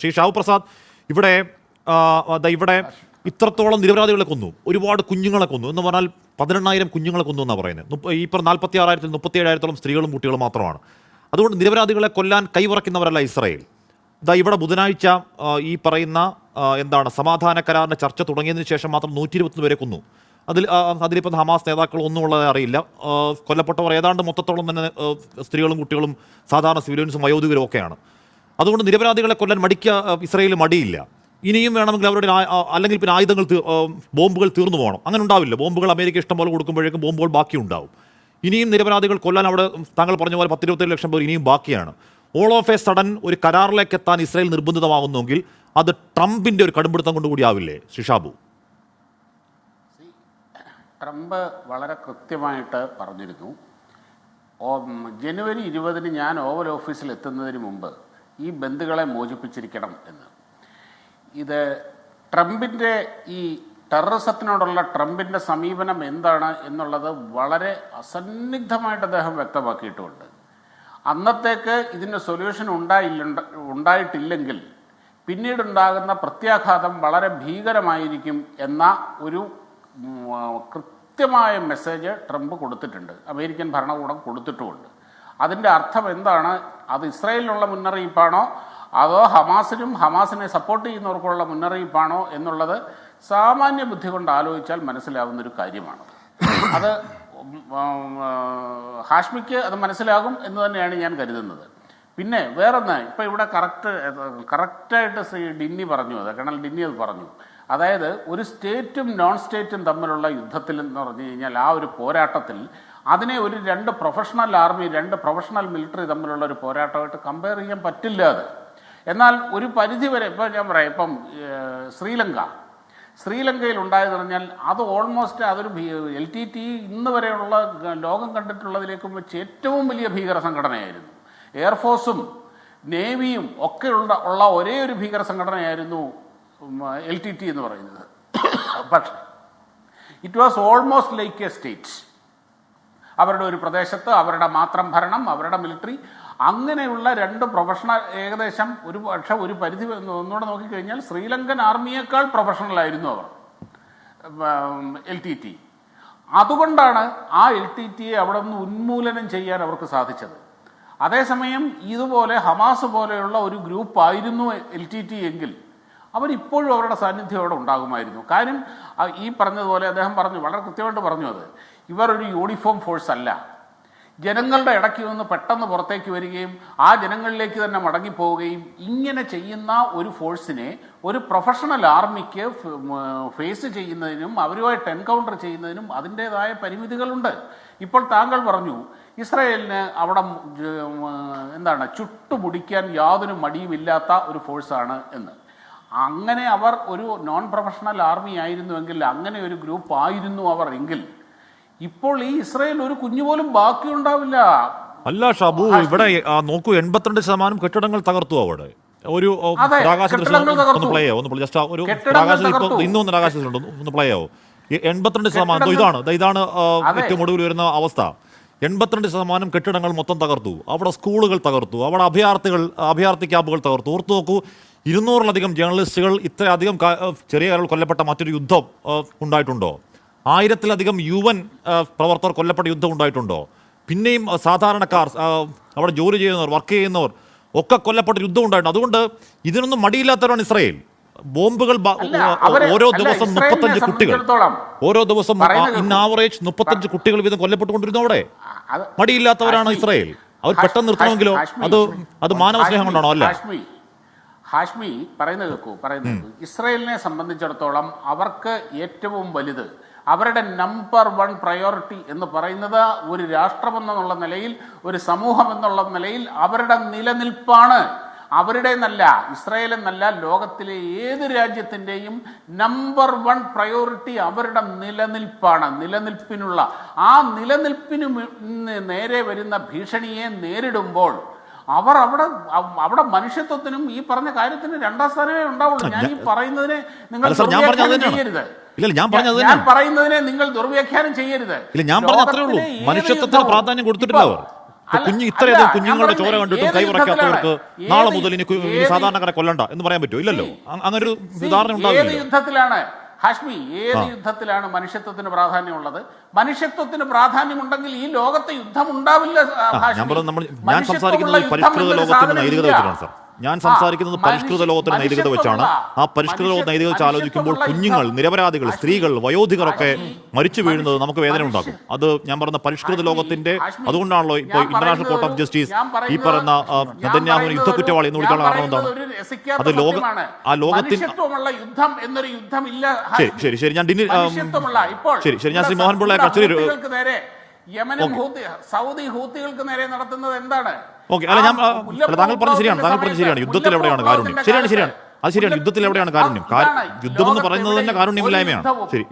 ശ്രീ ഷാഹു പ്രസാദ്, ഇവിടെ ഇവിടെ ഇത്രത്തോളം നിരപരാധികളെ കൊന്നു, ഒരുപാട് കുഞ്ഞുങ്ങളെ കൊന്നു എന്ന് പറഞ്ഞാൽ 18,000 കുഞ്ഞുങ്ങളെ കൊന്നു എന്നാണ് പറയുന്നത്. ഈ 46,000-ൽ 37,000-ഓളം സ്ത്രീകളും കുട്ടികളും മാത്രമാണ്. അതുകൊണ്ട് നിരപരാധികളെ കൊല്ലാൻ കൈവറക്കുന്നവരല്ല ഇസ്രായേൽ. ഇവിടെ ബുധനാഴ്ച ഈ പറയുന്ന സമാധാന കരാറിൻ്റെ ചർച്ച തുടങ്ങിയതിന് ശേഷം മാത്രം 121 പേരെ കൊന്നു. അതിലിപ്പം ഹമാസ് നേതാക്കൾ ഒന്നും ഉള്ളത് അറിയില്ല. കൊല്ലപ്പെട്ടവർ ഏതാണ്ട് മൊത്തത്തോളം തന്നെ സ്ത്രീകളും കുട്ടികളും സാധാരണ സിവിലിയൻസും വയോധികരും ഒക്കെയാണ്. അതുകൊണ്ട് നിരപരാധികളെ കൊല്ലാൻ ഇസ്രായേൽ മടിയില്ല. ഇനിയും വേണമെങ്കിൽ അവരുടെ അല്ലെങ്കിൽ പിന്നെ ആയുധങ്ങൾ ബോംബുകൾ തീർന്നു പോകണം. അങ്ങനെ ഉണ്ടാവില്ല. ബോംബുകൾ അമേരിക്ക ഇഷ്ടം പോലെ കൊടുക്കുമ്പോഴേക്കും ബോംബുകൾ ബാക്കിയുണ്ടാവും. ഇനിയും നിരപരാധികൾ കൊല്ലാൻ അവിടെ താങ്കൾ പറഞ്ഞ പോലെ 10-27 ലക്ഷം പേർ ഇനിയും ബാക്കിയാണ്. ഓൾ ഓഫ് എ സഡൻ ഒരു കരാറിലേക്ക് എത്താൻ ഇസ്രായേൽ നിർബന്ധിതമാകുന്നുവെങ്കിൽ അത് ട്രംപിന്റെ ഒരു കടുംപിടുത്തം കൊണ്ടുകൂടി ആവില്ലേ ഷിഷാബു? ട്രംപ് വളരെ കൃത്യമായിട്ട് പറഞ്ഞിരുന്നു, ജനുവരി 20 ഞാൻ ഓവൽ ഓഫീസിൽ എത്തുന്നതിന് മുമ്പ് ഈ ബന്ദികളെ മോചിപ്പിച്ചിരിക്കണം എന്ന്. ഇത് ട്രംപിൻ്റെ ഈ ടെററിസത്തിനോടുള്ള ട്രംപിൻ്റെ സമീപനം എന്താണ് എന്നുള്ളത് വളരെ അസന്നിഗ്ധമായിട്ട് അദ്ദേഹം വ്യക്തമാക്കിയിട്ടുമുണ്ട്. അന്നത്തേക്ക് ഇതിന് സൊല്യൂഷൻ ഉണ്ടായിട്ടില്ലെങ്കിൽ പിന്നീടുണ്ടാകുന്ന പ്രത്യാഘാതം വളരെ ഭീകരമായിരിക്കും എന്ന ഒരു കൃത്യമായ മെസ്സേജ് ട്രംപ് കൊടുത്തിട്ടുണ്ട്, അമേരിക്കൻ ഭരണകൂടം കൊടുത്തിട്ടുമുണ്ട്. അതിൻ്റെ അർത്ഥം എന്താണ്? അത് ഇസ്രായേലിനുള്ള മുന്നറിയിപ്പാണോ അതോ ഹമാസിനെ സപ്പോർട്ട് ചെയ്യുന്നവർക്കുള്ള മുന്നറിയിപ്പാണോ എന്നുള്ളത് സാമാന്യ ബുദ്ധി കൊണ്ട് ആലോചിച്ചാൽ മനസ്സിലാവുന്നൊരു കാര്യമാണ്. അത് ഹാഷ്മിക്ക് അത് മനസ്സിലാകും എന്ന് തന്നെയാണ് ഞാൻ കരുതുന്നത്. പിന്നെ വേറൊന്ന്, ഇപ്പം ഇവിടെ കറക്റ്റായിട്ട് ശ്രീ ഡിന്നി പറഞ്ഞു, കേണൽ ഡിന്നി അത് പറഞ്ഞു. അതായത് ഒരു സ്റ്റേറ്റും നോൺ സ്റ്റേറ്റും തമ്മിലുള്ള യുദ്ധത്തിൽ എന്ന് പറഞ്ഞു കഴിഞ്ഞാൽ ആ ഒരു പോരാട്ടത്തിൽ അതിനെ ഒരു 2 പ്രൊഫഷണൽ ആർമി 2 പ്രൊഫഷണൽ മിലിറ്ററി തമ്മിലുള്ള ഒരു പോരാട്ടമായിട്ട് കമ്പയർ ചെയ്യാൻ പറ്റില്ല. അത് എന്നാൽ ഒരു പരിധിവരെ ഇപ്പം ഞാൻ പറയാം, ഇപ്പം ശ്രീലങ്കയിൽ ഉണ്ടായെന്ന് പറഞ്ഞാൽ അത് ഓൾമോസ്റ്റ് അതൊരു LTT ഇന്ന് വരെയുള്ള ലോകം കണ്ടിട്ടുള്ളതിലേക്കും വെച്ച് ഏറ്റവും വലിയ ഭീകര സംഘടനയായിരുന്നു. എയർഫോഴ്സും നേവിയും ഒക്കെ ഉള്ള ഒരേ ഒരു ഭീകര സംഘടനയായിരുന്നു LTT എന്ന് പറയുന്നത്. പക്ഷേ it was almost like A state. അവരുടെ ഒരു പ്രദേശത്ത് അവരുടെ മാത്രം ഭരണം, അവരുടെ മിലിറ്ററി, അങ്ങനെയുള്ള 2 പ്രൊഫഷണൽ, ഏകദേശം ഒരു പരിധി ഒന്നുകൂടെ നോക്കിക്കഴിഞ്ഞാൽ ശ്രീലങ്കൻ ആർമിയേക്കാൾ പ്രൊഫഷണലായിരുന്നു അവർ, LTT. അതുകൊണ്ടാണ് ആ LTTയെ അവിടെ നിന്ന് ഉന്മൂലനം ചെയ്യാൻ അവർക്ക് സാധിച്ചത്. അതേസമയം ഇതുപോലെ ഹമാസ് പോലെയുള്ള ഒരു ഗ്രൂപ്പായിരുന്നു LTT എങ്കിൽ അവരിപ്പോഴും അവരുടെ സാന്നിധ്യം അവിടെ ഉണ്ടാകുമായിരുന്നു. കാര്യം ഈ പറഞ്ഞതുപോലെ അദ്ദേഹം പറഞ്ഞു, വളരെ കൃത്യമായിട്ട് പറഞ്ഞു, അത് ഇവർ ഒരു യൂണിഫോം ഫോഴ്സ് അല്ല. ജനങ്ങളുടെ ഇടയ്ക്ക് നിന്ന് പെട്ടെന്ന് പുറത്തേക്ക് വരികയും ആ ജനങ്ങളിലേക്ക് തന്നെ മടങ്ങിപ്പോവുകയും ഇങ്ങനെ ചെയ്യുന്ന ഒരു ഫോഴ്സിനെ ഒരു പ്രൊഫഷണൽ ആർമിക്ക് ഫേസ് ചെയ്യുന്നതിനും അവരുമായിട്ട് എൻകൗണ്ടർ ചെയ്യുന്നതിനും അതിൻ്റേതായ പരിമിതികളുണ്ട്. ഇപ്പോൾ താങ്കൾ പറഞ്ഞു ഇസ്രായേലിന് അവിടെ ചുട്ടുമുടിക്കാൻ യാതൊരു മടിയുമില്ലാത്ത ഒരു ഫോഴ്സാണ് എന്ന്. അങ്ങനെ അവർ ഒരു നോൺ പ്രൊഫഷണൽ ആർമി ആയിരുന്നുവെങ്കിൽ, അങ്ങനെ ഒരു ഗ്രൂപ്പ് ആയിരുന്നു അവർ എങ്കിൽ ഇപ്പോൾ ഈ ഇസ്രായേൽ ഒരു കുഞ്ഞുപോലും ബാക്കിയുണ്ടാവില്ല. അല്ല ഷാബു, ഇവിടെ നോക്കൂ, 82% കെട്ടിടങ്ങൾ തകർത്തു. അവിടെ ഒരു ഇന്നൊന്ന് ആകാശത്തിലുണ്ട്, ഒന്ന് പ്ലേ ആവോ? 82% ഇതാണ് ഏറ്റവും ഒടുവിൽ വരുന്ന അവസ്ഥ. 82% കെട്ടിടങ്ങൾ മൊത്തം തകർത്തു. അവിടെ സ്കൂളുകൾ തകർത്തു, അവിടെ അഭയാർത്ഥി ക്യാമ്പുകൾ തകർത്തു. ഓർത്തു നോക്കൂ, 200-ലധികം ജേർണലിസ്റ്റുകൾ, ഇത്രയധികം ചെറിയ കാലങ്ങൾ കൊല്ലപ്പെട്ട മറ്റൊരു യുദ്ധം ഉണ്ടായിട്ടുണ്ടോ? 1000-ലധികം UN പ്രവർത്തകർ കൊല്ലപ്പെട്ട യുദ്ധം ഉണ്ടായിട്ടുണ്ടോ? പിന്നെയും സാധാരണക്കാർ, അവിടെ ജോലി ചെയ്യുന്നവർ, വർക്ക് ചെയ്യുന്നവർ ഒക്കെ കൊല്ലപ്പെട്ട യുദ്ധം ഉണ്ടായിട്ടുണ്ട്. അതുകൊണ്ട് ഇതിനൊന്നും മടിയില്ലാത്തവരാണ് ഇസ്രായേൽ. ബോംബുകൾ ഓരോ ദിവസം 35 കുട്ടികൾ, ഓരോ ദിവസം ഇൻ ആവറേജ് 35 കുട്ടികൾ വീതം കൊല്ലപ്പെട്ടുകൊണ്ടിരുന്നു. അവിടെ മടിയില്ലാത്തവരാണ് ഇസ്രായേൽ. അവർ പെട്ടെന്ന് നിർത്തണമെങ്കിലോ അത് മാനവ സ്നേഹം കൊണ്ടാണോ? അല്ല ഹാഷ്മി പറയുന്നത് ഇസ്രായേലിനെ സംബന്ധിച്ചിടത്തോളം അവർക്ക് ഏറ്റവും വലുത്, അവരുടെ നമ്പർ 1 പ്രയോറിറ്റി എന്ന് പറയുന്നത് ഒരു രാഷ്ട്രമെന്നുള്ള നിലയിൽ, ഒരു സമൂഹം എന്നുള്ള നിലയിൽ അവരുടെ നിലനിൽപ്പാണ്. അവരുടെ എന്നല്ല, ഇസ്രായേൽ എന്നല്ല, ലോകത്തിലെ ഏത് രാജ്യത്തിൻ്റെയും നമ്പർ 1 പ്രയോറിറ്റി അവരുടെ നിലനിൽപ്പാണ്. ആ നിലനിൽപ്പിന് നേരെ വരുന്ന ഭീഷണിയെ നേരിടുമ്പോൾ അവർ അവിടെ മനുഷ്യത്വത്തിനും ഈ പറഞ്ഞ കാര്യത്തിന് 2ാം സ്ഥാനമേ ഉണ്ടാവുള്ളൂ. ഞാൻ ഈ പറയുന്നതിനെ നിങ്ങൾ ചെയ്യരുത്. ഞാൻ പറയുന്നതിനെ നിങ്ങൾ ദുർവ്യാഖ്യാനം ചെയ്യരുത്. മനുഷ്യത്വത്തിന് പ്രാധാന്യം കൊടുത്തിട്ടില്ല അവർ. കുഞ്ഞ് ഇത്രയധികം അല്ല, കുഞ്ഞുങ്ങളുടെ ഞാൻ ചോര പറയുന്നത് കണ്ടിട്ടും ഏത് കൈവറക്കാത്തവർക്ക് യുദ്ധത്തിലാണ്? നാളെ മുതൽ ഇനി ഏത് സാധാരണക്കാരെ കൊല്ലണ്ട എന്ന് പറയാൻ പറ്റുമോ? ഇല്ലല്ലോ. അങ്ങനൊരു ഉദാഹരണം ഏത് ഉണ്ടാവില്ല. യുദ്ധത്തിലാണ് ഹാഷ്മി, ഏത് യുദ്ധത്തിലാണ് മനുഷ്യത്വത്തിന് പ്രാധാന്യമുള്ളത്? മനുഷ്യത്വത്തിന് പ്രാധാന്യമുണ്ടെങ്കിൽ ഈ ലോകത്ത് യുദ്ധം ഉണ്ടാവില്ല ഹാഷ്മി. ഞാൻ സംസാരിക്കുന്നത് പരിഷ്കൃത ലോകത്തിന്റെ നൈതികത വെച്ചിട്ടാണ് സാർ. ഞാൻ സംസാരിക്കുന്നത് പരിഷ്കൃത ലോകത്തിന്റെ നൈതികത വെച്ചാണ്. ആ പരിഷ്കൃത ലോക നൈതികത വെച്ച് ആലോചിക്കുമ്പോൾ കുഞ്ഞുങ്ങൾ, നിരപരാധികൾ, സ്ത്രീകൾ, വയോധികരൊക്കെ മരിച്ചു വീഴുന്നത് നമുക്ക് വേദന ഉണ്ടാക്കും. അത് ഞാൻ പറഞ്ഞ പരിഷ്കൃത ലോകത്തിന്റെ, അതുകൊണ്ടാണല്ലോ ഇപ്പോൾ ഇന്റർനാഷണൽ കോർട്ട് ഓഫ് ജസ്റ്റിസ് ഈ പറയുന്ന നെതന്യാഹുവിനെ യുദ്ധക്കുറ്റവാളി എന്ന് വിളിക്കാനുള്ള കാരണം എന്താണ്? അത് ആ ലോകത്തിന് യുദ്ധം എന്നൊരു യുദ്ധം ഇല്ല. ശരി ശരി ഞാൻ ശരി ഞാൻ ശ്രീ മോഹൻ പിള്ളയെ യമനും സൗദി ഹൂത്തികൾക്ക് നേരെ നടത്തുന്നത് എന്താണ്? ഓക്കെ, അല്ല ഞാൻ താങ്കൾ പറഞ്ഞത് ശരിയാണ്. യുദ്ധത്തിൽ എവിടെയാണ് കാരുണ്യം? ശരിയാണ്. അത് ശരിയാണ്. യുദ്ധത്തിൽ എവിടെയാണ് കാരുണ്യം? യുദ്ധം എന്ന് പറയുന്നത് തന്നെ കാരുണ്യമില്ലായ്മയാണ്. ശരി.